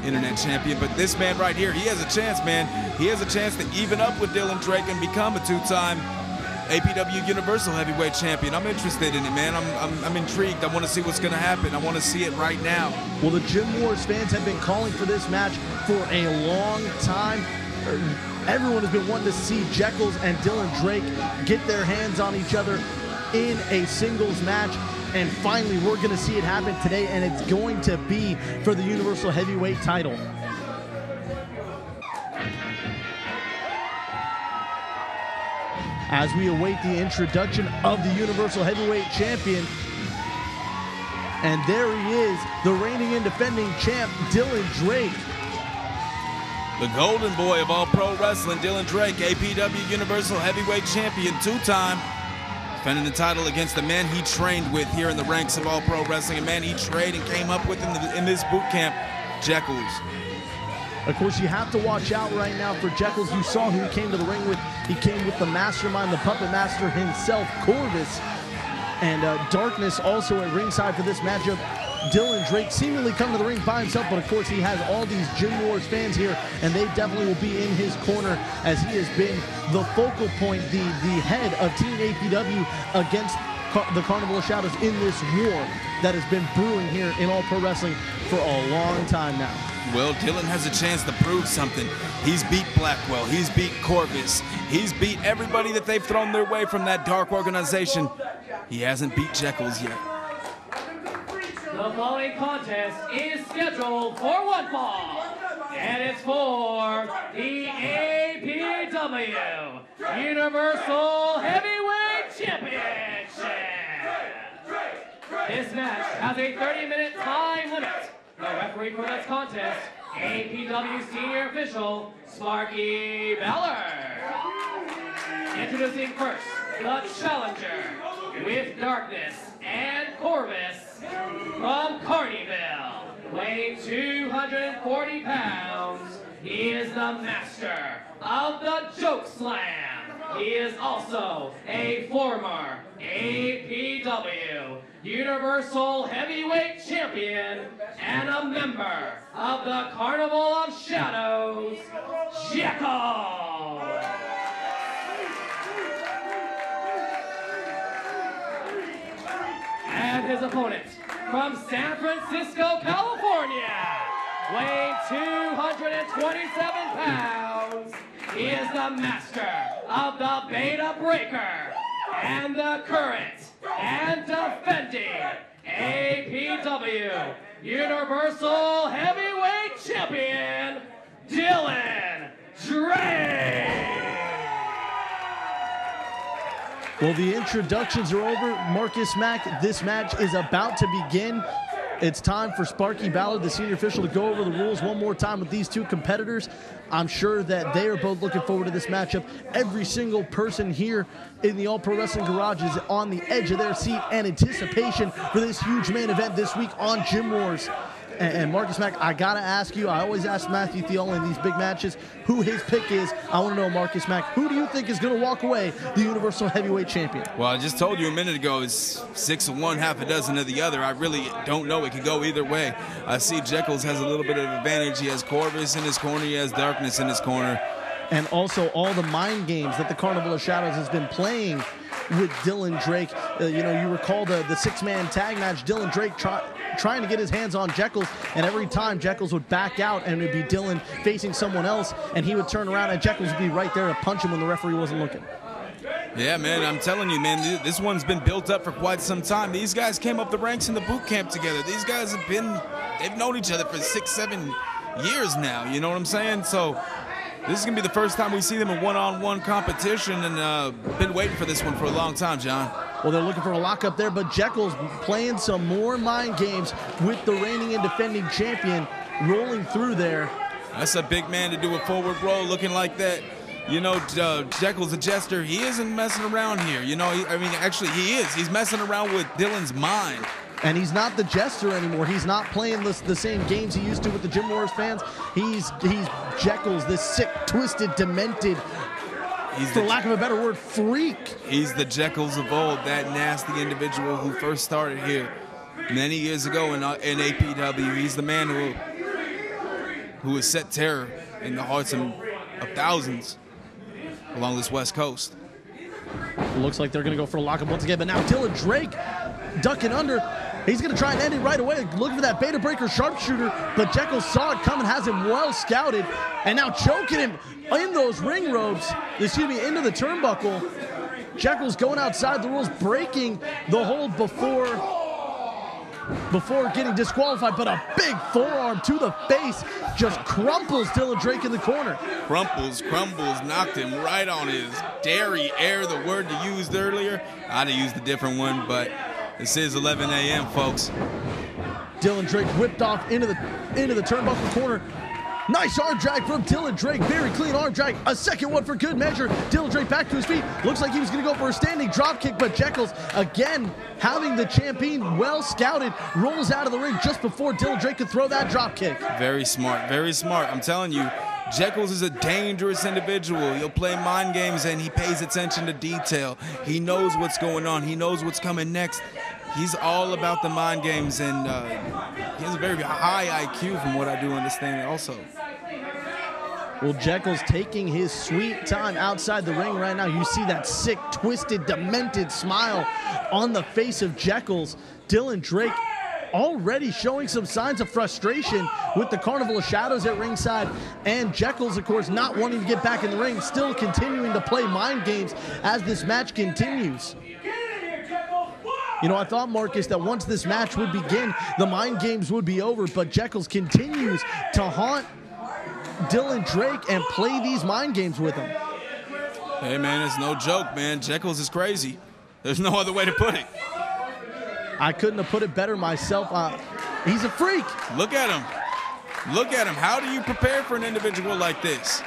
internet champion. But this man right here, he has a chance, man. He has a chance to even up with Dylan Drake and become a 2-time APW Universal Heavyweight Champion. I'm interested in it, man. I'm intrigued. I want to see what's going to happen. I want to see it right now. Well, the Gym Wars fans have been calling for this match for a long time. Everyone has been wanting to see Jeckles and Dylan Drake get their hands on each other in a singles match. And finally, we're going to see it happen today, and it's going to be for the Universal Heavyweight title. As we await the introduction of the Universal Heavyweight Champion. And there he is, the reigning and defending champ, Dylan Drake. The golden boy of All Pro Wrestling, Dylan Drake, APW Universal Heavyweight Champion, 2-time. Defending the title against the man he trained with here in the ranks of All Pro Wrestling, a man he trained and came up with in this boot camp, Jeckles. Of course, you have to watch out right now for Jeckles. You saw who he came to the ring with. He came with the mastermind, the puppet master himself, Corvus. And Darkness also at ringside for this matchup. Dylan Drake seemingly come to the ring by himself, but of course he has all these Gym Wars fans here, and they definitely will be in his corner as he has been the focal point, the head of Team APW against the Carnival of Shadows in this war that has been brewing here in All Pro Wrestling for a long time now. Well, Dylan has a chance to prove something. He's beat Blackwell, he's beat Corvus, he's beat everybody that they've thrown their way from that dark organization. He hasn't beat Jeckles yet. The following contest is scheduled for one fall, and it's for the APW Universal Heavyweight Championship. This match has a 30-minute time limit. The referee for this contest, APW Senior Official, Sparky Ballard. Introducing first, the challenger, with Darkness and Corvus from Carnival, weighing 240 pounds. He is the master of the Joke Slam. He is also a former APW Universal Heavyweight Champion and a member of the Carnival of Shadows, Jeckles. And his opponent from San Francisco, California, weighing 227 pounds, he is the master of the Beta Breaker and the current and defending APW Universal Heavyweight Champion, Dylan Drake. Well, the introductions are over. Marcus Mack, this match is about to begin. It's time for Sparky Ballard, the senior official, to go over the rules one more time with these two competitors. I'm sure that they are both looking forward to this matchup. Every single person here in the All Pro Wrestling Garage is on the edge of their seat and anticipation for this huge main event this week on Gym Wars. And Marcus Mack, I gotta ask you, I always ask Matthew Theall in these big matches who his pick is. I want to know, Marcus Mack, who do you think is going to walk away the Universal Heavyweight Champion? Well, I just told you a minute ago, it's 6 of one, half a dozen of the other. I really don't know. It could go either way. I see Jeckles has a little bit of advantage. He has Corvus in his corner. He has Darkness in his corner. And also all the mind games that the Carnival of Shadows has been playing with Dylan Drake. You know, you recall the six-man tag match, Dylan Drake trying to get his hands on Jeckles, and every time Jeckles would back out and it would be Dylan facing someone else, and he would turn around and Jeckles would be right there to punch him when the referee wasn't looking. Yeah, man, I'm telling you, man, this one's been built up for quite some time. These guys came up the ranks in the boot camp together. These guys they've known each other for 6-7 years now, you know what I'm saying? So this is going to be the first time we see them in one-on-one competition, and been waiting for this one for a long time, John. Well, they're looking for a lockup there, but Jeckles playing some more mind games with the reigning and defending champion rolling through there. That's a big man to do a forward roll looking like that. You know, Jeckles, the jester, he isn't messing around here. You know, actually he is. He's messing around with Dylan's mind. And he's not the jester anymore. He's not playing the same games he used to with the Gym Wars fans. He's Jeckles, this sick, twisted, demented, for lack of a better word, freak. He's the Jeckles of old, that nasty individual who first started here many years ago in APW. He's the man who has set terror in the hearts of thousands along this West Coast. Looks like they're going to go for a lockup once again, but now Dylan Drake ducking under. He's going to try and end it right away, looking for that beta breaker sharpshooter, but Jeckles saw it coming, has him well scouted, and now choking him in those ring ropes, into the turnbuckle. Jeckles going outside the rules, breaking the hold before getting disqualified, but a big forearm to the face just crumples Dylan Drake in the corner. Crumbles, knocked him right on his derriere, the word you used earlier. I'd have used a different one, but this is 11 a.m., folks. Dylan Drake whipped off into the turnbuckle corner. Nice arm drag from Dylan Drake. Very clean arm drag. A second one for good measure. Dylan Drake back to his feet. Looks like he was going to go for a standing drop kick, but Jeckles, again, having the champion well scouted, rolls out of the ring just before Dylan Drake could throw that drop kick. Very smart, very smart. I'm telling you, Jeckles is a dangerous individual. He'll play mind games and he pays attention to detail. He knows what's going on. He knows what's coming next. He's all about the mind games, and he has a very high IQ from what I do understand also. Well, Jeckles taking his sweet time outside the ring right now. You see that sick, twisted, demented smile on the face of Jeckles. Dylan Drake already showing some signs of frustration with the Carnival of Shadows at ringside, and Jeckles, of course, not wanting to get back in the ring, still continuing to play mind games as this match continues. You know, I thought, Marcus, that once this match would begin, the mind games would be over, but Jeckles continues to haunt Dylan Drake and play these mind games with him. Hey, man, it's no joke, man. Jeckles is crazy. There's no other way to put it. I couldn't have put it better myself. He's a freak. Look at him. Look at him. How do you prepare for an individual like this?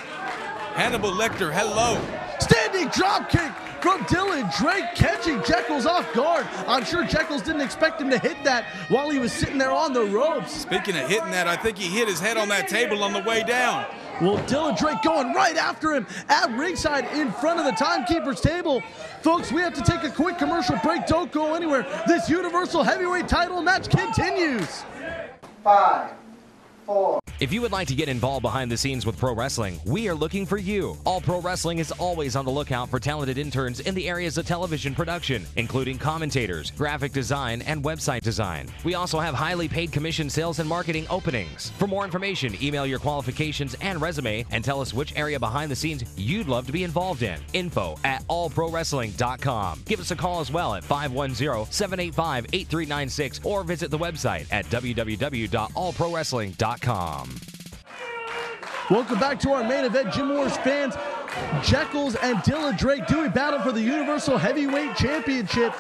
Hannibal Lecter, hello. Standing drop kick from Dylan Drake, catching Jeckles off guard. I'm sure Jeckles didn't expect him to hit that while he was sitting there on the ropes. Speaking of hitting that, I think he hit his head on that table on the way down. Well, Dylan Drake going right after him at ringside in front of the timekeeper's table. Folks, we have to take a quick commercial break. Don't go anywhere. This Universal Heavyweight title match continues. 5, 4. If you would like to get involved behind the scenes with pro wrestling, we are looking for you. All Pro Wrestling is always on the lookout for talented interns in the areas of television production, including commentators, graphic design, and website design. We also have highly paid commission sales and marketing openings. For more information, email your qualifications and resume and tell us which area behind the scenes you'd love to be involved in. info@allprowrestling.com. Give us a call as well at 510-785-8396 or visit the website at www.allprowrestling.com. Welcome back to our main event, Gym Wars fans. Jeckles and Dylan Drake doing battle for the Universal Heavyweight Championship.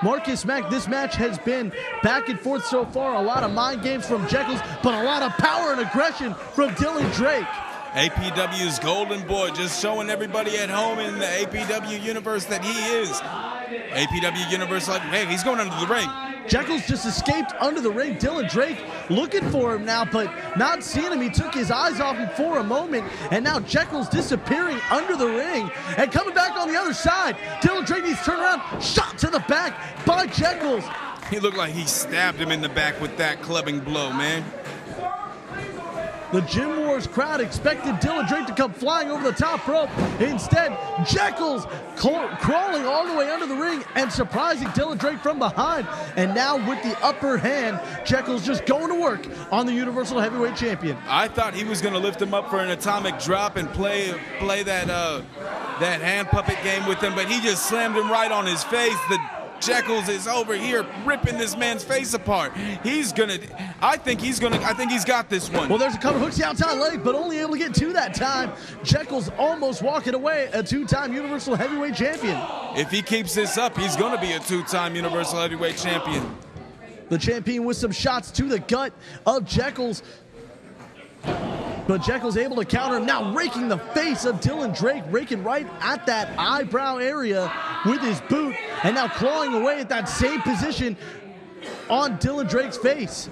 Marcus Mack, this match has been back and forth so far. A lot of mind games from Jeckles, but a lot of power and aggression from Dylan Drake. APW's golden boy, just showing everybody at home in the APW universe that he is APW Universal. Hey, he's going under the ring. Jeckles just escaped under the ring. Dylan Drake looking for him now, but not seeing him. He took his eyes off him for a moment, and now Jeckles disappearing under the ring and coming back on the other side. Dylan Drake needs to turn around. Shot to the back by Jeckles. He looked like he stabbed him in the back with that clubbing blow, man. The Gym Wars crowd expected Dylan Drake to come flying over the top rope. Instead, Jeckles crawling all the way under the ring and surprising Dylan Drake from behind. And now with the upper hand, Jeckles just going to work on the Universal Heavyweight Champion. I thought he was going to lift him up for an atomic drop and play that hand puppet game with him, but he just slammed him right on his face. The Jeckles is over here ripping this man's face apart. I think he's got this one. Well, there's a cover, hooks the outside leg, but only able to get two that time. Jeckles almost walking away a two-time Universal Heavyweight Champion. If he keeps this up, he's going to be a two-time Universal Heavyweight Champion. The champion with some shots to the gut of Jeckles. But Jeckles able to counter him, now raking the face of Dylan Drake, raking right at that eyebrow area with his boot, and now clawing away at that same position on Dylan Drake's face.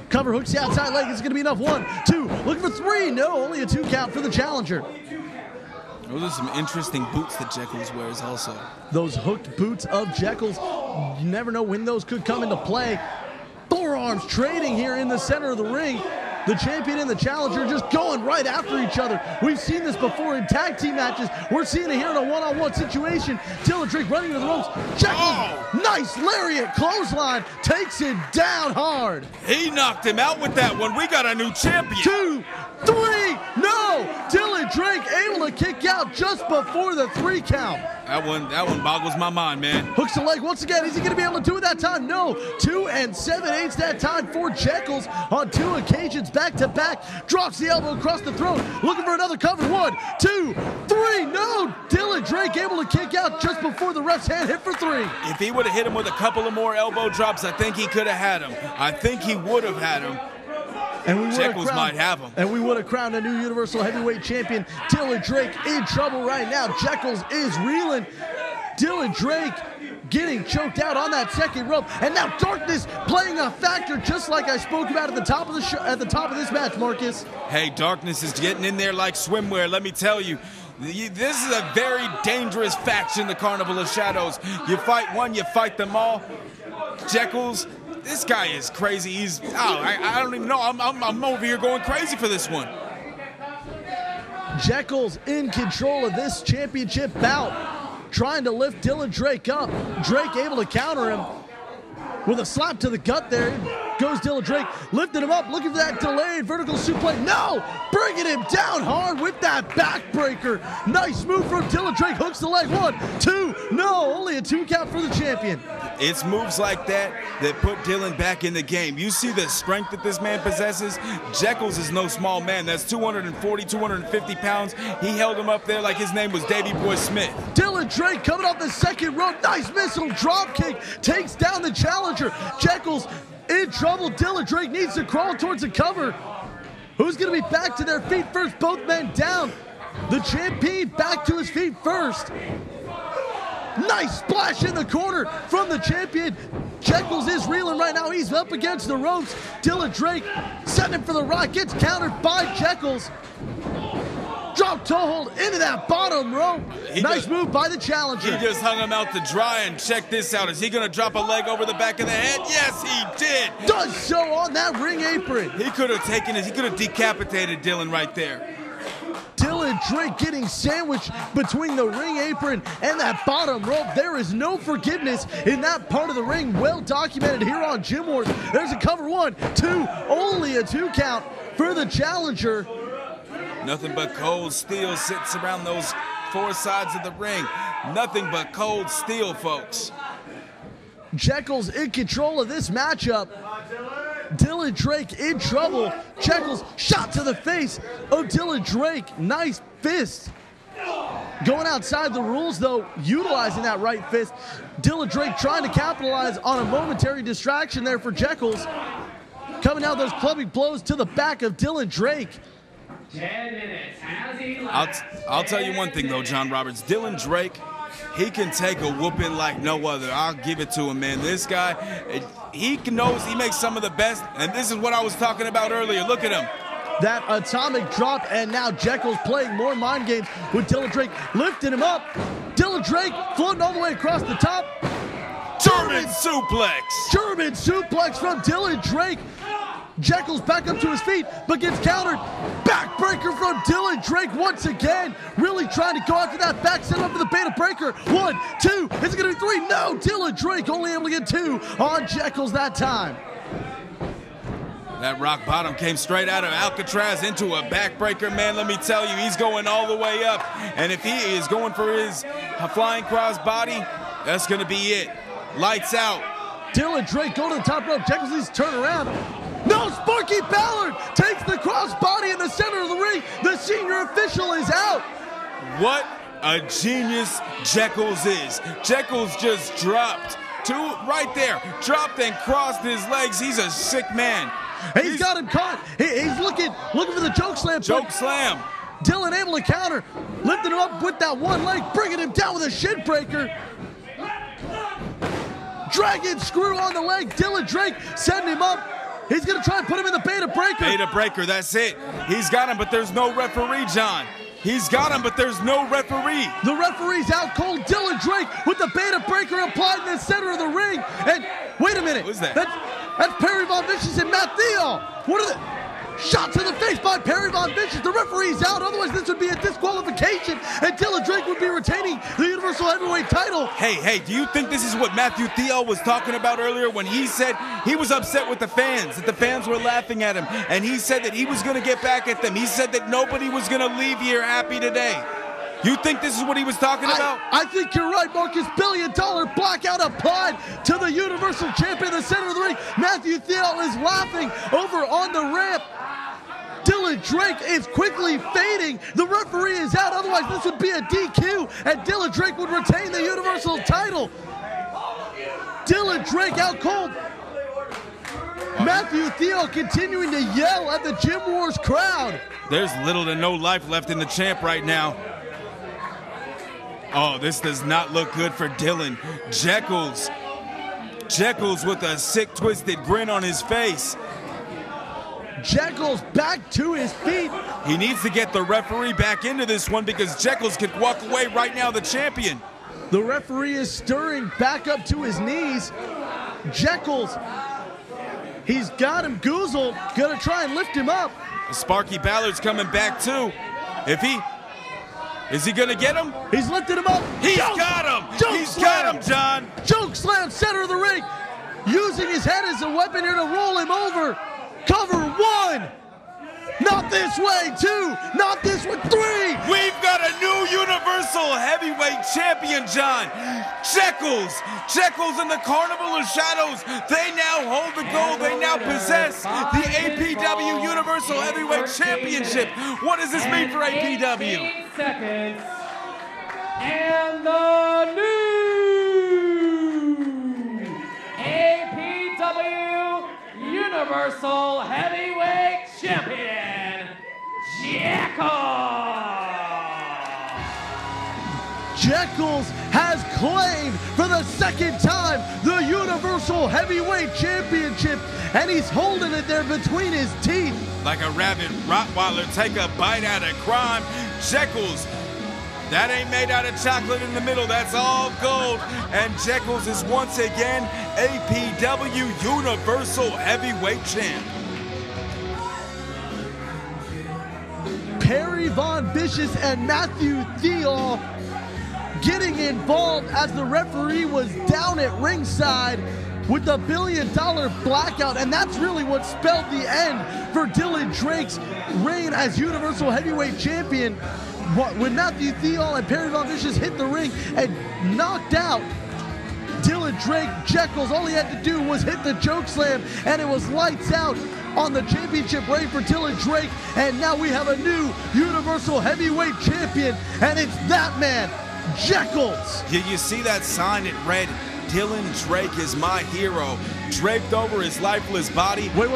Cover hooks the outside leg. It's going to be enough. 1, 2, looking for 3. No, only a 2 count for the challenger. Those are some interesting boots that Jeckles wears also. Those hooked boots of Jeckles, you never know when those could come into play. Forearms trading here in the center of the ring. The champion and the challenger just going right after each other. We've seen this before in tag team matches. We're seeing it here in a one-on-one situation. Dylan Drake running to the ropes. Jeckles, nice lariat clothesline, takes it down hard. He knocked him out with that one. We got a new champion. 2, 3, no! Dylan Drake able to kick out just before the 3 count. That one boggles my mind, man. Hooks the leg once again. Is he going to be able to do it that time? No. 2 7/8 that time for Jeckles on 2 occasions back to back. Drops the elbow across the throat. Looking for another cover. 1, 2, 3. No. Dylan Drake able to kick out just before the ref's hand hit for 3. If he would have hit him with a couple of more elbow drops, I think he could have had him. I think he would have had him. And Jeckles might have him. And we would have crowned a new Universal Heavyweight Champion. Dylan Drake in trouble right now. Jeckles is reeling. Dylan Drake getting choked out on that second rope. And now darkness playing a factor, just like I spoke about at the top of the show, at the top of this match, Marcus. Hey, darkness is getting in there like swimwear, let me tell you. This is a very dangerous faction, the Carnival of Shadows. You fight one, you fight them all. Jeckles, this guy is crazy. I don't even know. I'm over here going crazy for this one. Jeckles in control of this championship bout, trying to lift Dylan Drake up. Drake able to counter him with a slap to the gut there. Goes Dylan Drake, lifting him up, looking for that delayed vertical suplex. No! Bringing him down hard with that backbreaker. Nice move from Dylan Drake. Hooks the leg. 1, 2. No, only a 2 count for the champion. It's moves like that that put Dylan back in the game. You see the strength that this man possesses. Jeckles is no small man. That's 240, 250 pounds. He held him up there like his name was Davey Boy Smith. Dylan Drake coming off the second rope. Nice missile drop kick. Takes down the challenger. Jeckles in trouble. Dylan Drake needs to crawl towards the cover. Who's going to be back to their feet first? Both men down. The champion back to his feet first. Nice splash in the corner from the champion. Jeckles is reeling right now. He's up against the ropes. Dylan Drake setting him for the rock. Gets countered by Jeckles. Drop toe hold into that bottom rope. Nice move by the challenger. He just hung him out to dry, and check this out. Is he going to drop a leg over the back of the head? Yes, he did. Does so on that ring apron. He could have taken it. He could have decapitated Dylan right there. Dylan Drake getting sandwiched between the ring apron and that bottom rope. There is no forgiveness in that part of the ring. Well documented here on Gym Wars. There's a cover. 1, 2, only a 2 count for the challenger. Nothing but cold steel sits around those 4 sides of the ring. Nothing but cold steel, folks. Jeckles in control of this matchup. Dylan Drake in trouble. Jeckles shot to the face of Dylan Drake. Nice fist. Going outside the rules, though, utilizing that right fist. Dylan Drake trying to capitalize on a momentary distraction there for Jeckles. Coming out those clubbing blows to the back of Dylan Drake. 10 minutes. I'll tell you one thing, though, John Roberts. Dylan Drake, he can take a whooping like no other. I'll give it to him, man. This guy, he knows he makes some of the best, and this is what I was talking about earlier. Look at him. That atomic drop, and now Jeckles playing more mind games with Dylan Drake, lifting him up. Dylan Drake floating all the way across the top. German suplex. German suplex from Dylan Drake. Jeckles back up to his feet, but gets countered. Backbreaker from Dylan Drake once again. Really trying to go after that back, set up for the beta breaker. 1, 2, is it gonna be 3? No, Dylan Drake only able to get 2 on Jeckles that time. That rock bottom came straight out of Alcatraz into a backbreaker, man. Let me tell you, he's going all the way up. And if he is going for his flying cross body, that's gonna be it. Lights out. Dylan Drake going to the top rope. Jeckles needs to turn around. No, Sparky Ballard takes the crossbody in the center of the ring. The senior official is out. What a genius Jeckles is. Jeckles just dropped right there. Dropped and crossed his legs. He's a sick man. He's got him caught. He's looking for the choke slam. Choke slam. Dylan able to counter. Lifting him up with that one leg. Bringing him down with a shin breaker. Dragon screw on the leg. Dylan Drake setting him up. He's going to try and put him in the beta breaker. Beta breaker, that's it. He's got him, but there's no referee, John. He's got him, but there's no referee. The referee's out cold. Dylan Drake with the beta breaker applied in the center of the ring. And wait a minute. Who's that? That's Perry Von Vicious and Matt Theall. What are the... Shot to the face by Perry Von Vicious. The referee's out. Otherwise, this would be a disqualification, and Dylan Drake would be retaining the Universal Heavyweight title. Hey, do you think this is what Matthew Theall was talking about earlier when he said he was upset with the fans, that the fans were laughing at him, and he said that he was going to get back at them. He said that nobody was going to leave here happy today. You think this is what he was talking about? I think you're right, Marcus. $1 billion blackout applied to the Universal Champion in the center of the ring. Matthew Theall is laughing over on the ramp. Dylan Drake is quickly fading. The referee is out. Otherwise, this would be a DQ, and Dylan Drake would retain the Universal title. Dylan Drake out cold. Matthew Theall continuing to yell at the Gym Wars crowd. There's little to no life left in the champ right now. Oh, this does not look good for Dylan. Jeckles with a sick, twisted grin on his face. Jeckles back to his feet. He needs to get the referee back into this one because Jeckles could walk away right now the champion. The referee is stirring back up to his knees. Jeckles, he's got him goozled. Gonna try and lift him up. Sparky Ballard's coming back too. Is he gonna get him? He's lifted him up. He's got him. He's got him, John. Choke slam, center of the ring. Using his head as a weapon here to roll him over. Cover 1. Not this way, 2. Not this way, 3. We've got a new Universal Heavyweight Champion, John. Jeckles and the Carnival of Shadows. They now hold the gold. They now possess the APW Universal Heavyweight Championship. What does this mean for APW? 18 seconds. And the new APW Universal Heavyweight Champion, Jeckles. Jeckles has claimed for the second time the Universal Heavyweight Championship, and he's holding it there between his teeth. Like a rabid Rottweiler, take a bite out of crime. Jeckles, that ain't made out of chocolate in the middle, that's all gold. And Jeckles is once again APW Universal Heavyweight Champ. Perry Von Vicious and Matthew Theall getting involved as the referee was down at ringside with the $1 billion blackout, and that's really what spelled the end for Dylan Drake's reign as Universal Heavyweight Champion. When Matthew Theall and Perry Von Vicious hit the ring and knocked out Dylan Drake, Jeckles, all he had to do was hit the choke slam, and it was lights out on the championship reign for Dylan Drake, and now we have a new Universal Heavyweight Champion, and it's that man, Jeckles. You see that sign? It read, Dylan Drake is my hero, draped over his lifeless body. Wait.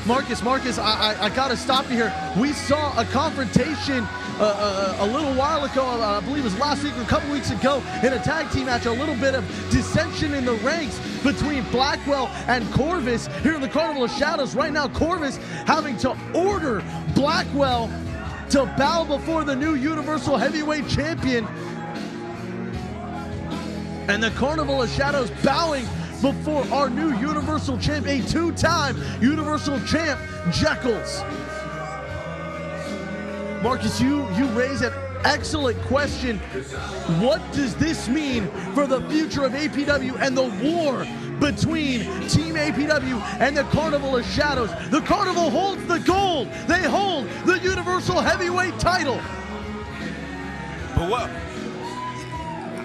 Marcus, I gotta stop you here. We saw a confrontation a little while ago, I believe it was last week or a couple weeks ago, in a tag team match, a little bit of dissension in the ranks between Blackwell and Corvus here in the Carnival of Shadows. Right now, Corvus having to order Blackwell to bow before the new Universal Heavyweight Champion. And the Carnival of Shadows bowing before our new Universal Champ, a two-time Universal Champ, Jeckles. Marcus, you raise an excellent question. What does this mean for the future of APW and the war between Team APW and the Carnival of Shadows? The Carnival holds the gold. They hold the Universal Heavyweight title. But what?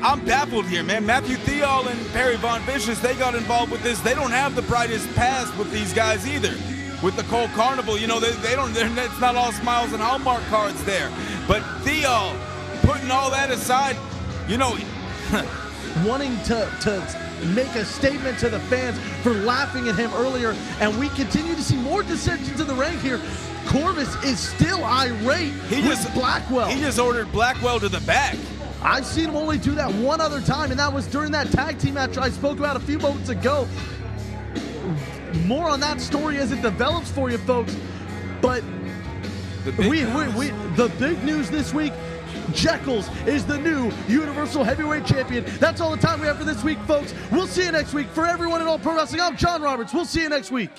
I'm baffled here, man. Matthew Theall and Perry Von Vicious, they got involved with this. They don't have the brightest past with these guys either. With the Cold Carnival, you know, it's not all smiles and Hallmark cards there. But Theall, putting all that aside, you know, wanting to make a statement to the fans for laughing at him earlier, and we continue to see more dissensions in the rank here. Corvus is still irate with Blackwell. He just ordered Blackwell to the back. I've seen him only do that one other time, and that was during that tag team match I spoke about a few moments ago. More on that story as it develops for you, folks. But the big news this week, Jeckles is the new Universal Heavyweight Champion. That's all the time we have for this week, folks. We'll see you next week. For everyone at All Pro Wrestling, I'm John Roberts. We'll see you next week.